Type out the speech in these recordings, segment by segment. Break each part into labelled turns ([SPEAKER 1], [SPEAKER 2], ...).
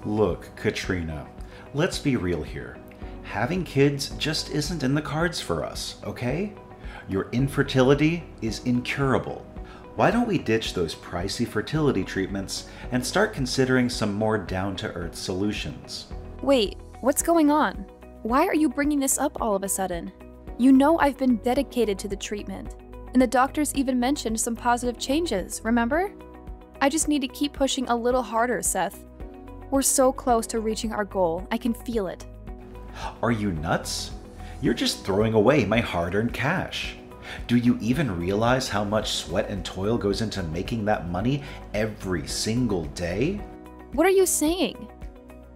[SPEAKER 1] Look, Katrina, let's be real here. Having kids just isn't in the cards for us, okay? Your infertility is incurable. Why don't we ditch those pricey fertility treatments and start considering some more down-to-earth solutions?
[SPEAKER 2] Wait, what's going on? Why are you bringing this up all of a sudden? You know I've been dedicated to the treatment, and the doctors even mentioned some positive changes, remember? I just need to keep pushing a little harder, Seth. We're so close to reaching our goal, I can feel it.
[SPEAKER 1] Are you nuts? You're just throwing away my hard-earned cash. Do you even realize how much sweat and toil goes into making that money every single day?
[SPEAKER 2] What are you saying?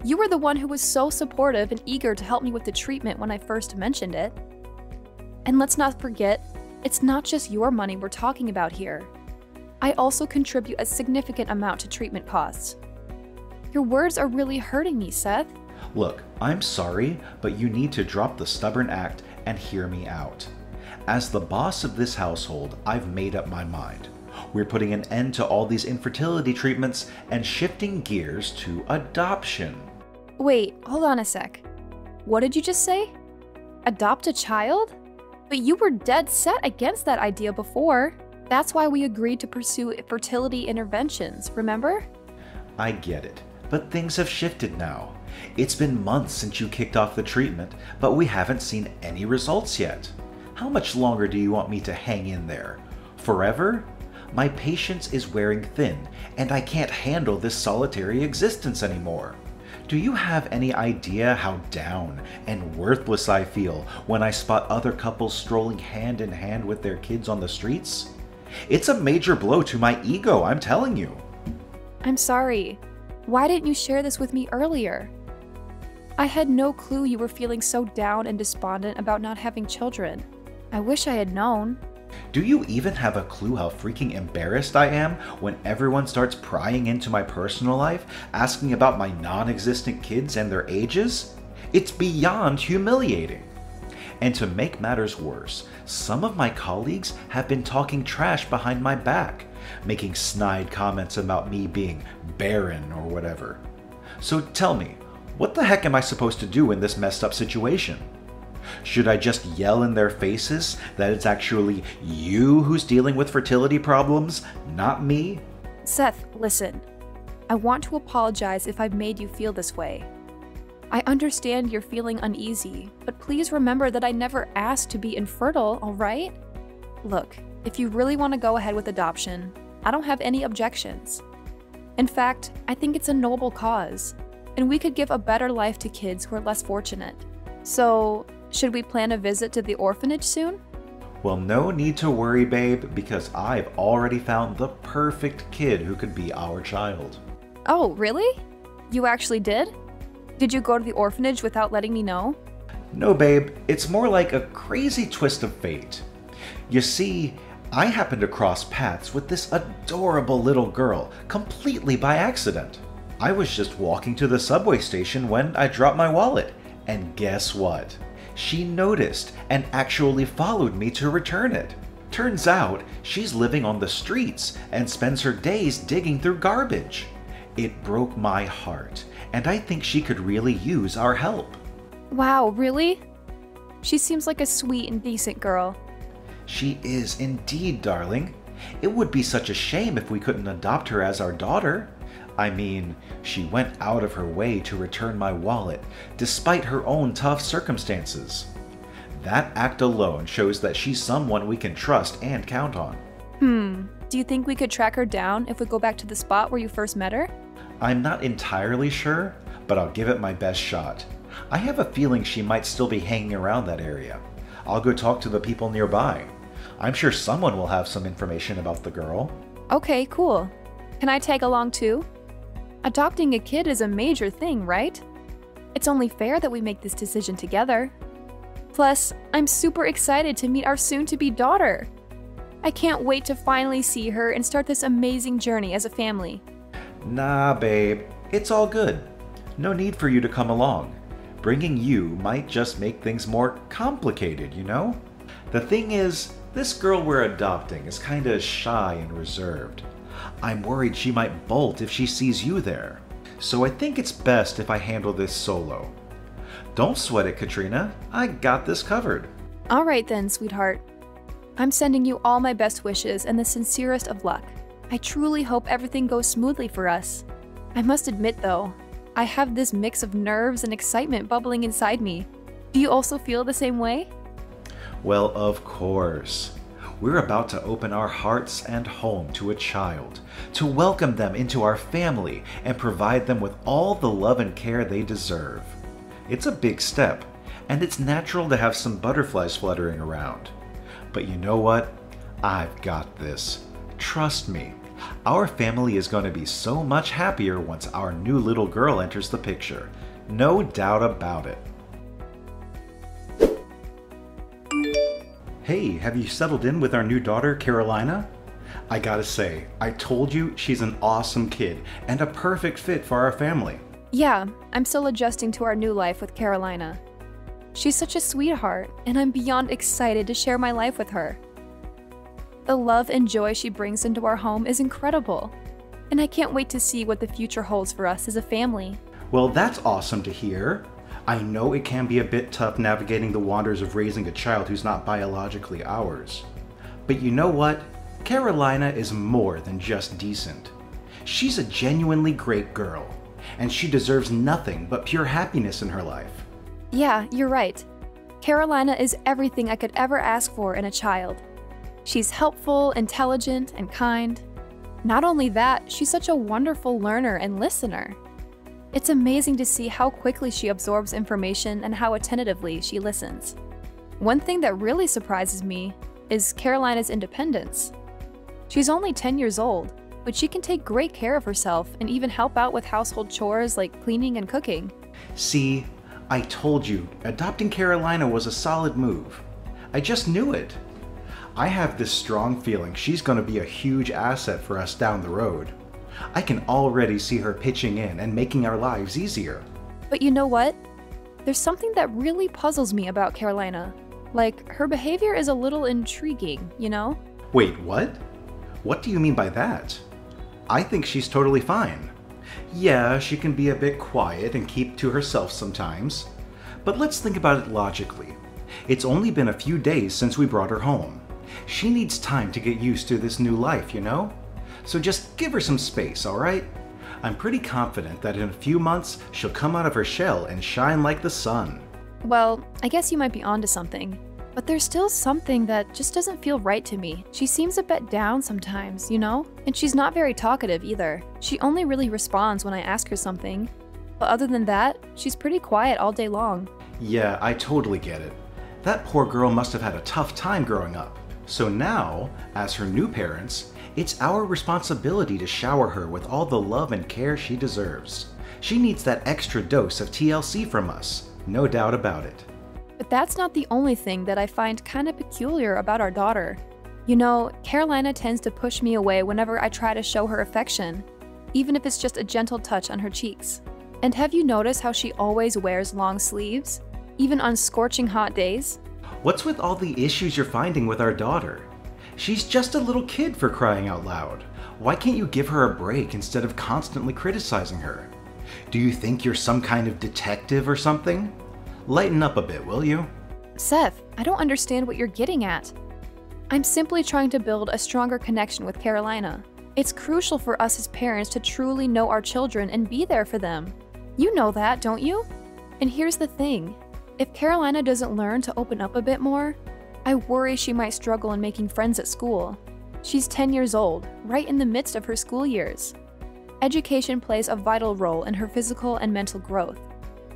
[SPEAKER 2] You were the one who was so supportive and eager to help me with the treatment when I first mentioned it. And let's not forget, it's not just your money we're talking about here. I also contribute a significant amount to treatment costs. Your words are really hurting me, Seth.
[SPEAKER 1] Look, I'm sorry, but you need to drop the stubborn act and hear me out. As the boss of this household, I've made up my mind. We're putting an end to all these infertility treatments and shifting gears to adoption.
[SPEAKER 2] Wait, hold on a sec. What did you just say? Adopt a child? But you were dead set against that idea before. That's why we agreed to pursue fertility interventions, remember?
[SPEAKER 1] I get it, but things have shifted now. It's been months since you kicked off the treatment, but we haven't seen any results yet. How much longer do you want me to hang in there? Forever? My patience is wearing thin, and I can't handle this solitary existence anymore. Do you have any idea how down and worthless I feel when I spot other couples strolling hand in hand with their kids on the streets? It's a major blow to my ego, I'm telling you.
[SPEAKER 2] I'm sorry. Why didn't you share this with me earlier? I had no clue you were feeling so down and despondent about not having children. I wish I had known.
[SPEAKER 1] Do you even have a clue how freaking embarrassed I am when everyone starts prying into my personal life, asking about my non-existent kids and their ages? It's beyond humiliating. And to make matters worse, some of my colleagues have been talking trash behind my back, making snide comments about me being barren or whatever. So tell me, what the heck am I supposed to do in this messed up situation? Should I just yell in their faces that it's actually you who's dealing with fertility problems, not me?
[SPEAKER 2] Seth, listen. I want to apologize if I've made you feel this way. I understand you're feeling uneasy, but please remember that I never asked to be infertile, alright? Look, if you really want to go ahead with adoption, I don't have any objections. In fact, I think it's a noble cause, and we could give a better life to kids who are less fortunate. So, should we plan a visit to the orphanage soon?
[SPEAKER 1] Well, no need to worry, babe, because I've already found the perfect kid who could be our child.
[SPEAKER 2] Oh, really? You actually did? Did you go to the orphanage without letting me know?
[SPEAKER 1] No, babe, it's more like a crazy twist of fate. You see, I happened to cross paths with this adorable little girl completely by accident. I was just walking to the subway station when I dropped my wallet, and guess what? She noticed and actually followed me to return it. Turns out, she's living on the streets and spends her days digging through garbage. It broke my heart, and I think she could really use our help.
[SPEAKER 2] Wow, really? She seems like a sweet and decent girl.
[SPEAKER 1] She is indeed, darling. It would be such a shame if we couldn't adopt her as our daughter. I mean, she went out of her way to return my wallet, despite her own tough circumstances. That act alone shows that she's someone we can trust and count on.
[SPEAKER 2] Do you think we could track her down if we go back to the spot where you first met her?
[SPEAKER 1] I'm not entirely sure, but I'll give it my best shot. I have a feeling she might still be hanging around that area. I'll go talk to the people nearby. I'm sure someone will have some information about the girl.
[SPEAKER 2] Okay, cool. Can I tag along too? Adopting a kid is a major thing, right? It's only fair that we make this decision together. Plus, I'm super excited to meet our soon-to-be daughter. I can't wait to finally see her and start this amazing journey as a family.
[SPEAKER 1] Nah, babe. It's all good. No need for you to come along. Bringing you might just make things more complicated, you know? The thing is, this girl we're adopting is kinda shy and reserved. I'm worried she might bolt if she sees you there. so I think it's best if I handle this solo. Don't sweat it, Katrina. I got this covered.
[SPEAKER 2] All right then, sweetheart. I'm sending you all my best wishes and the sincerest of luck. I truly hope everything goes smoothly for us. I must admit though, I have this mix of nerves and excitement bubbling inside me. Do you also feel the same way?
[SPEAKER 1] Well, of course. We're about to open our hearts and home to a child, to welcome them into our family and provide them with all the love and care they deserve. It's a big step, and it's natural to have some butterflies fluttering around. But you know what? I've got this. Trust me, our family is going to be so much happier once our new little girl enters the picture. No doubt about it. Hey, have you settled in with our new daughter, Carolina? I gotta say, I told you she's an awesome kid and a perfect fit for our family.
[SPEAKER 2] Yeah, I'm still adjusting to our new life with Carolina. She's such a sweetheart, and I'm beyond excited to share my life with her. The love and joy she brings into our home is incredible, and I can't wait to see what the future holds for us as a family.
[SPEAKER 1] Well, that's awesome to hear. I know it can be a bit tough navigating the wonders of raising a child who's not biologically ours. But you know what? Carolina is more than just decent. She's a genuinely great girl, and she deserves nothing but pure happiness in her life.
[SPEAKER 2] Yeah, you're right. Carolina is everything I could ever ask for in a child. She's helpful, intelligent, and kind. Not only that, she's such a wonderful learner and listener. It's amazing to see how quickly she absorbs information and how attentively she listens. One thing that really surprises me is Carolina's independence. She's only 10 years old, but she can take great care of herself and even help out with household chores like cleaning and cooking.
[SPEAKER 1] See, I told you, adopting Carolina was a solid move. I just knew it. I have this strong feeling she's going to be a huge asset for us down the road. I can already see her pitching in and making our lives easier.
[SPEAKER 2] But you know what? There's something that really puzzles me about Carolina. Like, her behavior is a little intriguing, you know?
[SPEAKER 1] Wait, what? What do you mean by that? I think she's totally fine. Yeah, she can be a bit quiet and keep to herself sometimes. But let's think about it logically. It's only been a few days since we brought her home. She needs time to get used to this new life, you know? So just give her some space, alright? I'm pretty confident that in a few months, she'll come out of her shell and shine like the sun.
[SPEAKER 2] Well, I guess you might be onto something. But there's still something that just doesn't feel right to me. She seems a bit down sometimes, you know? And she's not very talkative either. She only really responds when I ask her something. But other than that, she's pretty quiet all day long.
[SPEAKER 1] Yeah, I totally get it. That poor girl must have had a tough time growing up. So now, as her new parents, it's our responsibility to shower her with all the love and care she deserves. She needs that extra dose of TLC from us, no doubt about it.
[SPEAKER 2] But that's not the only thing that I find kind of peculiar about our daughter. You know, Carolina tends to push me away whenever I try to show her affection, even if it's just a gentle touch on her cheeks. And have you noticed how she always wears long sleeves, even on scorching hot days?
[SPEAKER 1] What's with all the issues you're finding with our daughter? She's just a little kid, for crying out loud. Why can't you give her a break instead of constantly criticizing her? Do you think you're some kind of detective or something? Lighten up a bit, will you?
[SPEAKER 2] Seth, I don't understand what you're getting at. I'm simply trying to build a stronger connection with Carolina. It's crucial for us as parents to truly know our children and be there for them. You know that, don't you? And here's the thing. If Carolina doesn't learn to open up a bit more, I worry she might struggle in making friends at school. She's 10 years old, right in the midst of her school years. Education plays a vital role in her physical and mental growth,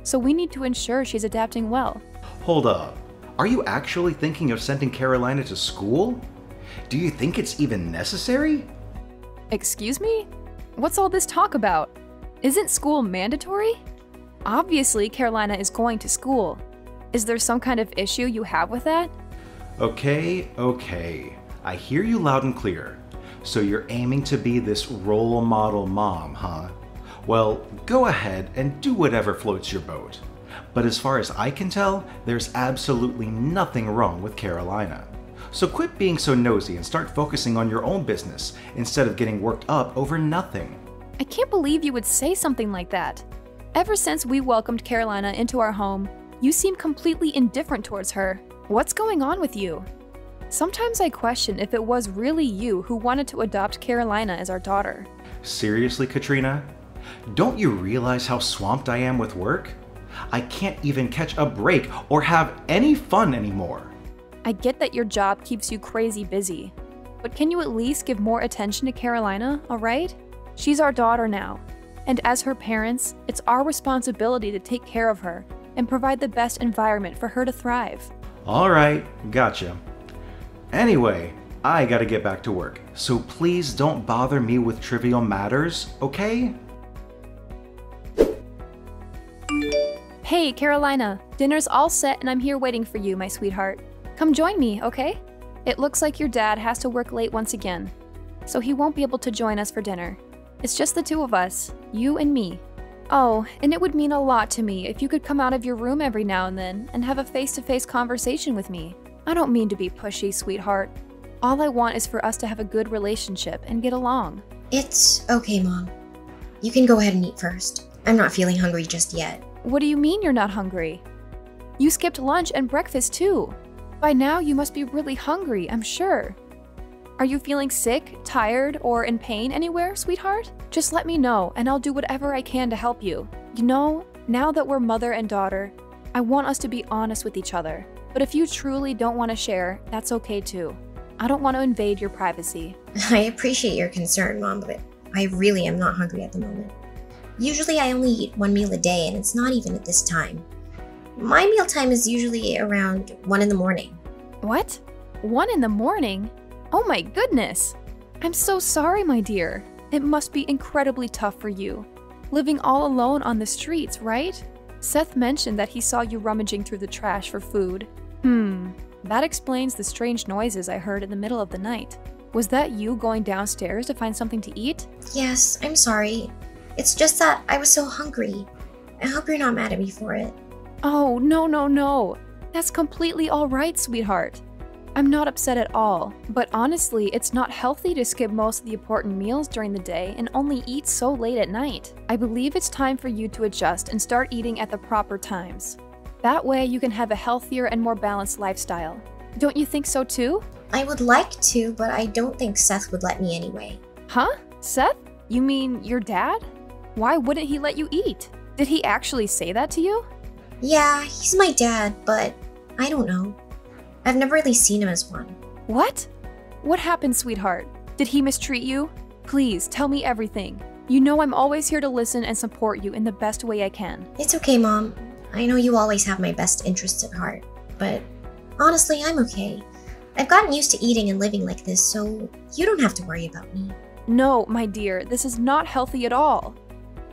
[SPEAKER 2] so we need to ensure she's adapting well.
[SPEAKER 1] Hold up. Are you actually thinking of sending Carolina to school? Do you think it's even necessary?
[SPEAKER 2] Excuse me? What's all this talk about? Isn't school mandatory? Obviously, Carolina is going to school. Is there some kind of issue you have with that?
[SPEAKER 1] Okay. I hear you loud and clear. So you're aiming to be this role model mom, huh? Well, go ahead and do whatever floats your boat. But as far as I can tell, there's absolutely nothing wrong with Carolina. So quit being so nosy and start focusing on your own business instead of getting worked up over nothing.
[SPEAKER 2] I can't believe you would say something like that. Ever since we welcomed Carolina into our home, you seem completely indifferent towards her. What's going on with you? Sometimes I question if it was really you who wanted to adopt Carolina as our daughter.
[SPEAKER 1] Seriously, Katrina? Don't you realize how swamped I am with work? I can't even catch a break or have any fun anymore.
[SPEAKER 2] I get that your job keeps you crazy busy, but can you at least give more attention to Carolina, alright? She's our daughter now, and as her parents, it's our responsibility to take care of her and provide the best environment for her to thrive.
[SPEAKER 1] Alright, gotcha. Anyway, I gotta get back to work, so please don't bother me with trivial matters, okay?
[SPEAKER 2] Hey, Carolina, dinner's all set and I'm here waiting for you, my sweetheart. Come join me, okay? It looks like your dad has to work late once again, so he won't be able to join us for dinner. It's just the two of us, you and me. Oh, and it would mean a lot to me if you could come out of your room every now and then and have a face-to-face conversation with me. I don't mean to be pushy, sweetheart. All I want is for us to have a good relationship and get along.
[SPEAKER 3] It's okay, Mom. You can go ahead and eat first. I'm not feeling hungry just yet.
[SPEAKER 2] What do you mean you're not hungry? You skipped lunch and breakfast too. By now you must be really hungry, I'm sure. Are you feeling sick, tired, or in pain anywhere, sweetheart? Just let me know and I'll do whatever I can to help you. You know, now that we're mother and daughter, I want us to be honest with each other. But if you truly don't want to share, that's okay too. I don't want to invade your privacy.
[SPEAKER 3] I appreciate your concern, Mom, but I really am not hungry at the moment. Usually I only eat one meal a day and it's not even at this time. My mealtime is usually around 1 in the morning.
[SPEAKER 2] What? 1 in the morning? Oh my goodness! I'm so sorry, my dear. It must be incredibly tough for you. Living all alone on the streets, right? Seth mentioned that he saw you rummaging through the trash for food. That explains the strange noises I heard in the middle of the night. Was that you going downstairs to find something to eat?
[SPEAKER 3] Yes, I'm sorry. It's just that I was so hungry. I hope you're not mad at me for it.
[SPEAKER 2] Oh, no. That's completely alright, sweetheart. I'm not upset at all, but honestly, it's not healthy to skip most of the important meals during the day and only eat so late at night. I believe it's time for you to adjust and start eating at the proper times. That way you can have a healthier and more balanced lifestyle. Don't you think so too?
[SPEAKER 3] I would like to, but I don't think Seth would let me anyway.
[SPEAKER 2] Huh? Seth? You mean your dad? Why wouldn't he let you eat? Did he actually say that to you?
[SPEAKER 3] Yeah, he's my dad, but I don't know. I've never really seen him as one.
[SPEAKER 2] What? What happened, sweetheart? Did he mistreat you? Please, tell me everything. You know I'm always here to listen and support you in the best way I can.
[SPEAKER 3] It's okay, Mom. I know you always have my best interests at heart, but honestly, I'm okay. I've gotten used to eating and living like this, so you don't have to worry about me.
[SPEAKER 2] No, my dear, this is not healthy at all.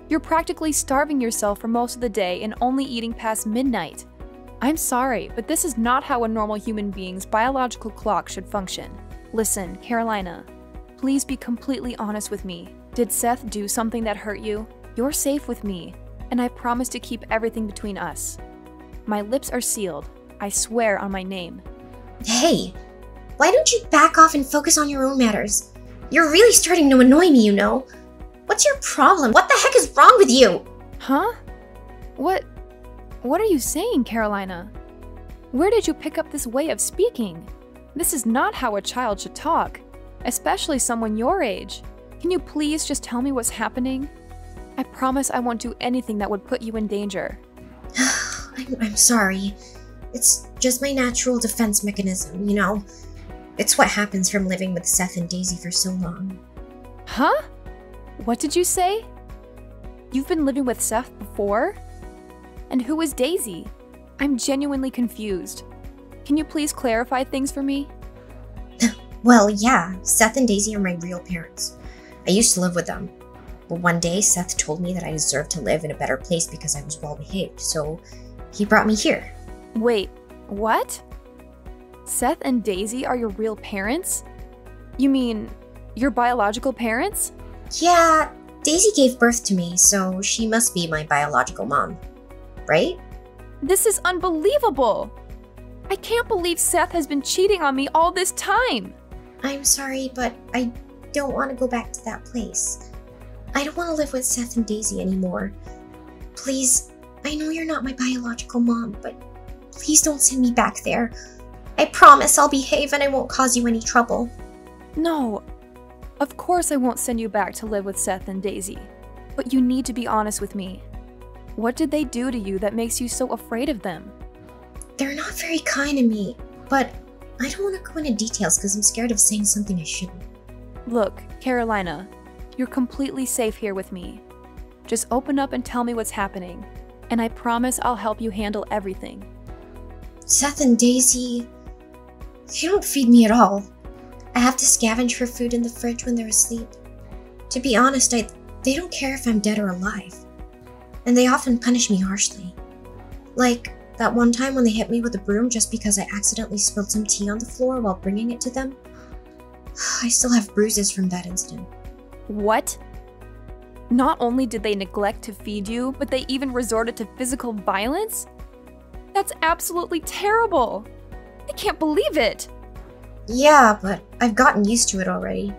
[SPEAKER 2] You're practically starving yourself for most of the day and only eating past midnight. I'm sorry, but this is not how a normal human being's biological clock should function. Listen, Carolina, please be completely honest with me. Did Seth do something that hurt you? You're safe with me, and I promise to keep everything between us. My lips are sealed. I swear on my name.
[SPEAKER 3] Hey, why don't you back off and focus on your own matters? You're really starting to annoy me, you know. What's your problem? What the heck is wrong with you?
[SPEAKER 2] Huh? What are you saying, Carolina? Where did you pick up this way of speaking? This is not how a child should talk, especially someone your age. Can you please just tell me what's happening? I promise I won't do anything that would put you in danger.
[SPEAKER 3] I'm sorry. It's just my natural defense mechanism, you know? It's what happens from living with Seth and Daisy for so long.
[SPEAKER 2] Huh? What did you say? You've been living with Seth before? And who is Daisy? I'm genuinely confused. Can you please clarify things for me?
[SPEAKER 3] Well, yeah, Seth and Daisy are my real parents. I used to live with them. But one day, Seth told me that I deserved to live in a better place because I was well behaved, so he brought me here.
[SPEAKER 2] Wait, what? Seth and Daisy are your real parents? You mean, your biological parents?
[SPEAKER 3] Yeah, Daisy gave birth to me, so she must be my biological mom. Right?
[SPEAKER 2] This is unbelievable! I can't believe Seth has been cheating on me all this time!
[SPEAKER 3] I'm sorry, but I don't want to go back to that place. I don't want to live with Seth and Daisy anymore. Please, I know you're not my biological mom, but please don't send me back there. I promise I'll behave and I won't cause you any trouble.
[SPEAKER 2] No, of course I won't send you back to live with Seth and Daisy. But you need to be honest with me. What did they do to you that makes you so afraid of them?
[SPEAKER 3] They're not very kind to me, but I don't want to go into details because I'm scared of saying something I shouldn't.
[SPEAKER 2] Look, Carolina, you're completely safe here with me. Just open up and tell me what's happening, and I promise I'll help you handle everything.
[SPEAKER 3] Seth and Daisy, they don't feed me at all. I have to scavenge for food in the fridge when they're asleep. To be honest, they don't care if I'm dead or alive. And they often punish me harshly. Like that one time when they hit me with a broom just because I accidentally spilled some tea on the floor while bringing it to them. I still have bruises from that incident.
[SPEAKER 2] What? Not only did they neglect to feed you, but they even resorted to physical violence? That's absolutely terrible! I can't believe it!
[SPEAKER 3] Yeah, but I've gotten used to it already.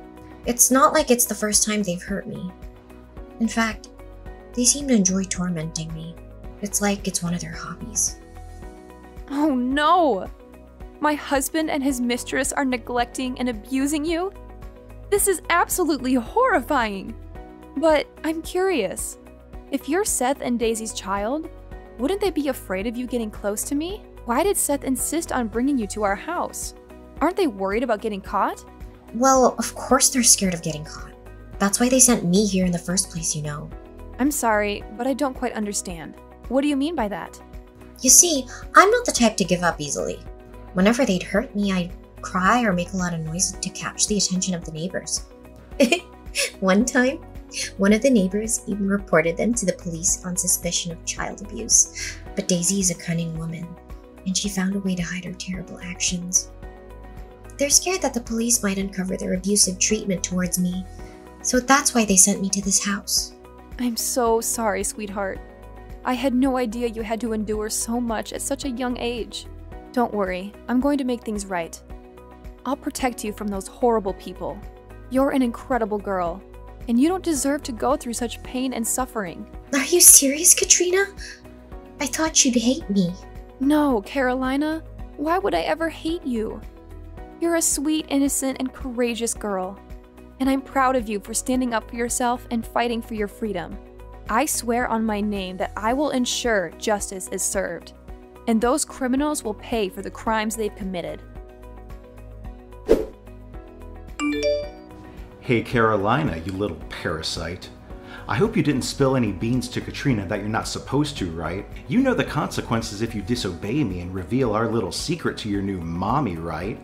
[SPEAKER 3] It's not like it's the first time they've hurt me. In fact, they seem to enjoy tormenting me. It's like it's one of their hobbies.
[SPEAKER 2] Oh no! My husband and his mistress are neglecting and abusing you? This is absolutely horrifying! But I'm curious. If you're Seth and Daisy's child, wouldn't they be afraid of you getting close to me? Why did Seth insist on bringing you to our house? Aren't they worried about getting caught?
[SPEAKER 3] Well, of course they're scared of getting caught. That's why they sent me here in the first place, you know.
[SPEAKER 2] I'm sorry, but I don't quite understand. What do you mean by that?
[SPEAKER 3] You see, I'm not the type to give up easily. Whenever they'd hurt me, I'd cry or make a lot of noise to catch the attention of the neighbors. One time, one of the neighbors even reported them to the police on suspicion of child abuse. But Daisy is a cunning woman, and she found a way to hide her terrible actions. They're scared that the police might uncover their abusive treatment towards me, so that's why they sent me to this house.
[SPEAKER 2] I'm so sorry, sweetheart. I had no idea you had to endure so much at such a young age. Don't worry, I'm going to make things right. I'll protect you from those horrible people. You're an incredible girl, and you don't deserve to go through such pain and suffering.
[SPEAKER 3] Are you serious, Katrina? I thought you'd hate me.
[SPEAKER 2] No, Carolina. Why would I ever hate you? You're a sweet, innocent, and courageous girl. And I'm proud of you for standing up for yourself and fighting for your freedom. I swear on my name that I will ensure justice is served, and those criminals will pay for the crimes they've committed.
[SPEAKER 1] Hey Carolina, you little parasite. I hope you didn't spill any beans to Katrina that you're not supposed to, right? You know the consequences if you disobey me and reveal our little secret to your new mommy, right?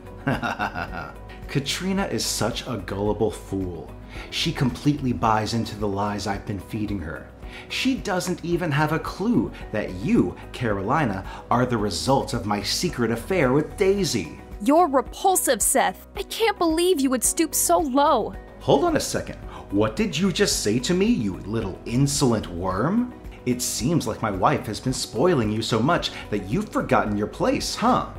[SPEAKER 1] Katrina is such a gullible fool. She completely buys into the lies I've been feeding her. She doesn't even have a clue that you, Carolina, are the result of my secret affair with Daisy.
[SPEAKER 2] You're repulsive, Seth. I can't believe you would stoop so low.
[SPEAKER 1] Hold on a second. What did you just say to me, you little insolent worm? It seems like my wife has been spoiling you so much that you've forgotten your place, huh?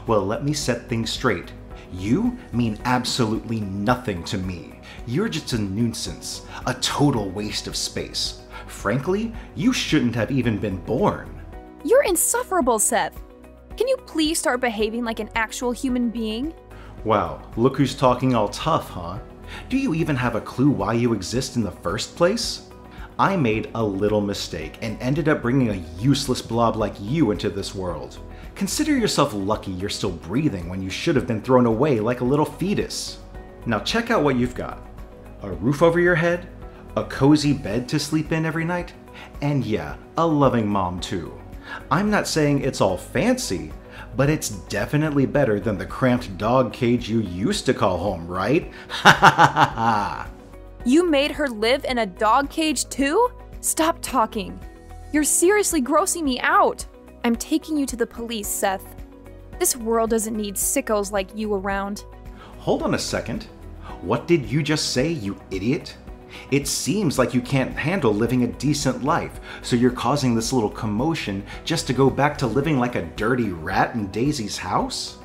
[SPEAKER 1] Well, let me set things straight. You mean absolutely nothing to me. You're just a nuisance, a total waste of space. Frankly, you shouldn't have even been born.
[SPEAKER 2] You're insufferable, Seth. Can you please start behaving like an actual human being?
[SPEAKER 1] Wow, look who's talking all tough, huh? Do you even have a clue why you exist in the first place? I made a little mistake and ended up bringing a useless blob like you into this world. Consider yourself lucky you're still breathing when you should have been thrown away like a little fetus. Now check out what you've got. A roof over your head, a cozy bed to sleep in every night, and yeah, a loving mom too. I'm not saying it's all fancy, but it's definitely better than the cramped dog cage you used to call home, right? Ha ha ha ha!
[SPEAKER 2] You made her live in a dog cage too? Stop talking. You're seriously grossing me out. I'm taking you to the police, Seth. This world doesn't need sickos like you around.
[SPEAKER 1] Hold on a second. What did you just say, you idiot? It seems like you can't handle living a decent life, so you're causing this little commotion just to go back to living like a dirty rat in Daisy's house?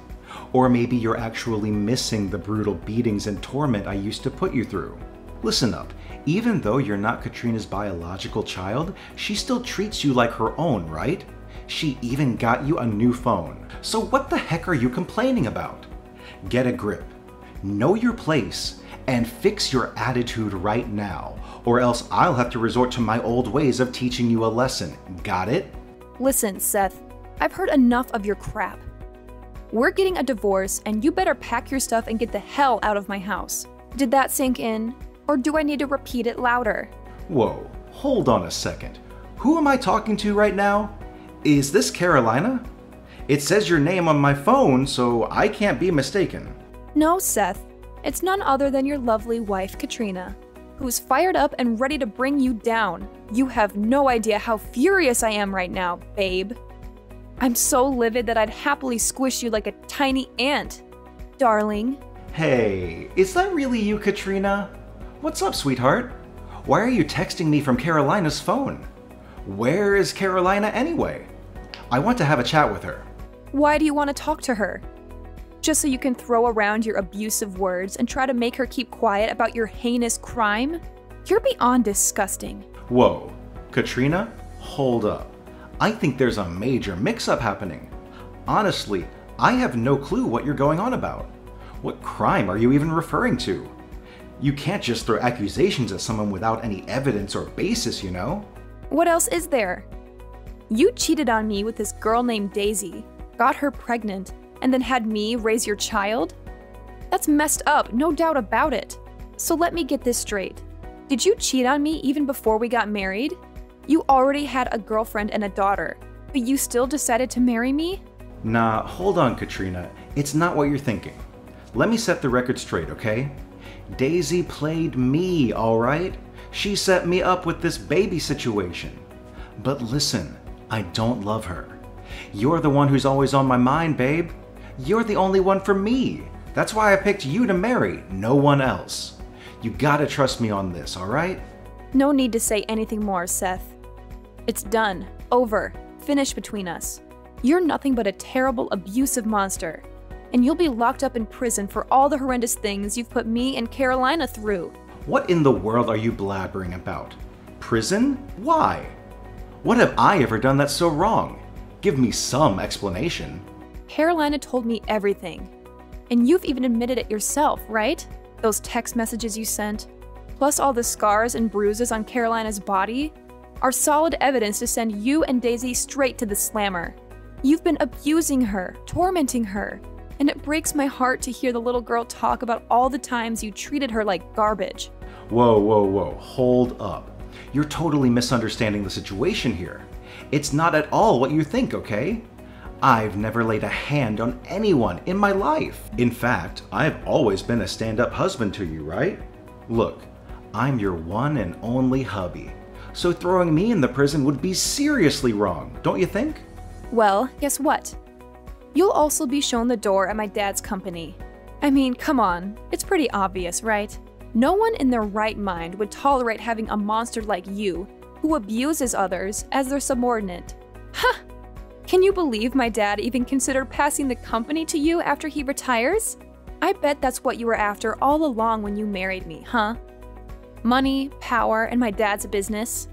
[SPEAKER 1] Or maybe you're actually missing the brutal beatings and torment I used to put you through. Listen up, even though you're not Katrina's biological child, she still treats you like her own, right? She even got you a new phone. So what the heck are you complaining about? Get a grip, know your place, and fix your attitude right now, or else I'll have to resort to my old ways of teaching you a lesson. Got it?
[SPEAKER 2] Listen, Seth, I've heard enough of your crap. We're getting a divorce, and you better pack your stuff and get the hell out of my house. Did that sink in? Or do I need to repeat it louder?
[SPEAKER 1] Whoa, hold on a second. Who am I talking to right now? Is this Carolina? It says your name on my phone, so I can't be mistaken.
[SPEAKER 2] No, Seth. It's none other than your lovely wife, Katrina, who's fired up and ready to bring you down. You have no idea how furious I am right now, babe. I'm so livid that I'd happily squish you like a tiny ant. Darling.
[SPEAKER 1] Hey, is that really you, Katrina? What's up, sweetheart? Why are you texting me from Carolina's phone? Where is Carolina anyway? I want to have a chat with her.
[SPEAKER 2] Why do you want to talk to her? Just so you can throw around your abusive words and try to make her keep quiet about your heinous crime? You're beyond disgusting.
[SPEAKER 1] Whoa, Katrina, hold up. I think there's a major mix-up happening. Honestly, I have no clue what you're going on about. What crime are you even referring to? You can't just throw accusations at someone without any evidence or basis, you know?
[SPEAKER 2] What else is there? You cheated on me with this girl named Daisy, got her pregnant, and then had me raise your child? That's messed up, no doubt about it. So let me get this straight. Did you cheat on me even before we got married? You already had a girlfriend and a daughter, but you still decided to marry me?
[SPEAKER 1] Nah, hold on, Katrina. It's not what you're thinking. Let me set the record straight, okay? Daisy played me, alright? She set me up with this baby situation. But listen, I don't love her. You're the one who's always on my mind, babe. You're the only one for me. That's why I picked you to marry, no one else. You gotta trust me on this, alright?
[SPEAKER 2] No need to say anything more, Seth. It's done. Over. Finished between us. You're nothing but a terrible, abusive monster. And you'll be locked up in prison for all the horrendous things you've put me and Carolina through.
[SPEAKER 1] What in the world are you blabbering about? Prison? Why? What have I ever done that's so wrong? Give me some explanation.
[SPEAKER 2] Carolina told me everything. And you've even admitted it yourself, right? Those text messages you sent, plus all the scars and bruises on Carolina's body, are solid evidence to send you and Daisy straight to the slammer. You've been abusing her, tormenting her, and it breaks my heart to hear the little girl talk about all the times you treated her like garbage.
[SPEAKER 1] Whoa, whoa, whoa, hold up. You're totally misunderstanding the situation here. It's not at all what you think, okay? I've never laid a hand on anyone in my life. In fact, I've always been a stand-up husband to you, right? Look, I'm your one and only hubby. So throwing me in the prison would be seriously wrong, don't you think?
[SPEAKER 2] Well, guess what? You'll also be shown the door at my dad's company. I mean, come on, it's pretty obvious, right? No one in their right mind would tolerate having a monster like you, who abuses others, as their subordinate. Huh! Can you believe my dad even considered passing the company to you after he retires? I bet that's what you were after all along when you married me, huh? Money, power, and my dad's business.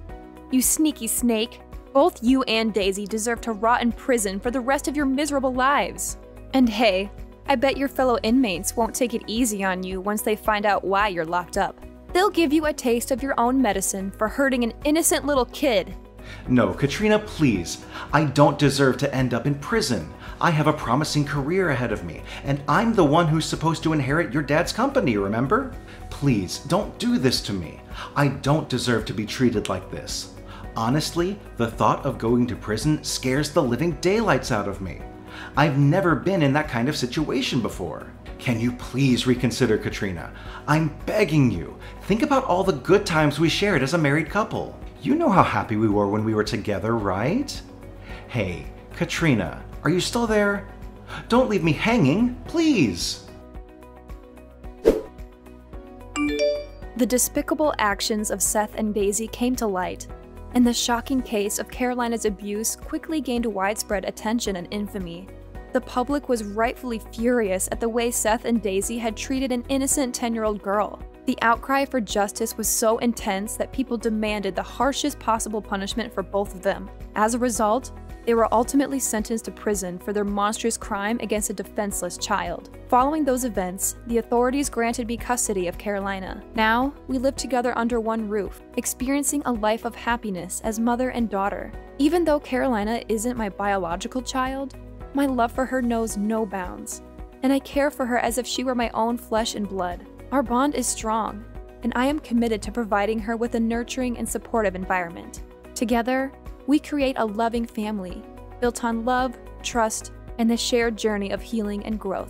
[SPEAKER 2] You sneaky snake. Both you and Daisy deserve to rot in prison for the rest of your miserable lives. And hey, I bet your fellow inmates won't take it easy on you once they find out why you're locked up. They'll give you a taste of your own medicine for hurting an innocent little kid.
[SPEAKER 1] No, Katrina, please. I don't deserve to end up in prison. I have a promising career ahead of me, and I'm the one who's supposed to inherit your dad's company, remember? Please, don't do this to me. I don't deserve to be treated like this. Honestly, the thought of going to prison scares the living daylights out of me. I've never been in that kind of situation before. Can you please reconsider, Katrina? I'm begging you. Think about all the good times we shared as a married couple. You know how happy we were when we were together, right? Hey, Katrina, are you still there? Don't leave me hanging, please.
[SPEAKER 2] The despicable actions of Seth and Daisy came to light, and the shocking case of Carolina's abuse quickly gained widespread attention and infamy. The public was rightfully furious at the way Seth and Daisy had treated an innocent 10-year-old girl. The outcry for justice was so intense that people demanded the harshest possible punishment for both of them. As a result, they were ultimately sentenced to prison for their monstrous crime against a defenseless child. Following those events, the authorities granted me custody of Carolina. Now, we live together under one roof, experiencing a life of happiness as mother and daughter. Even though Carolina isn't my biological child, my love for her knows no bounds, and I care for her as if she were my own flesh and blood. Our bond is strong, and I am committed to providing her with a nurturing and supportive environment. Together, we create a loving family, built on love, trust, and the shared journey of healing and growth.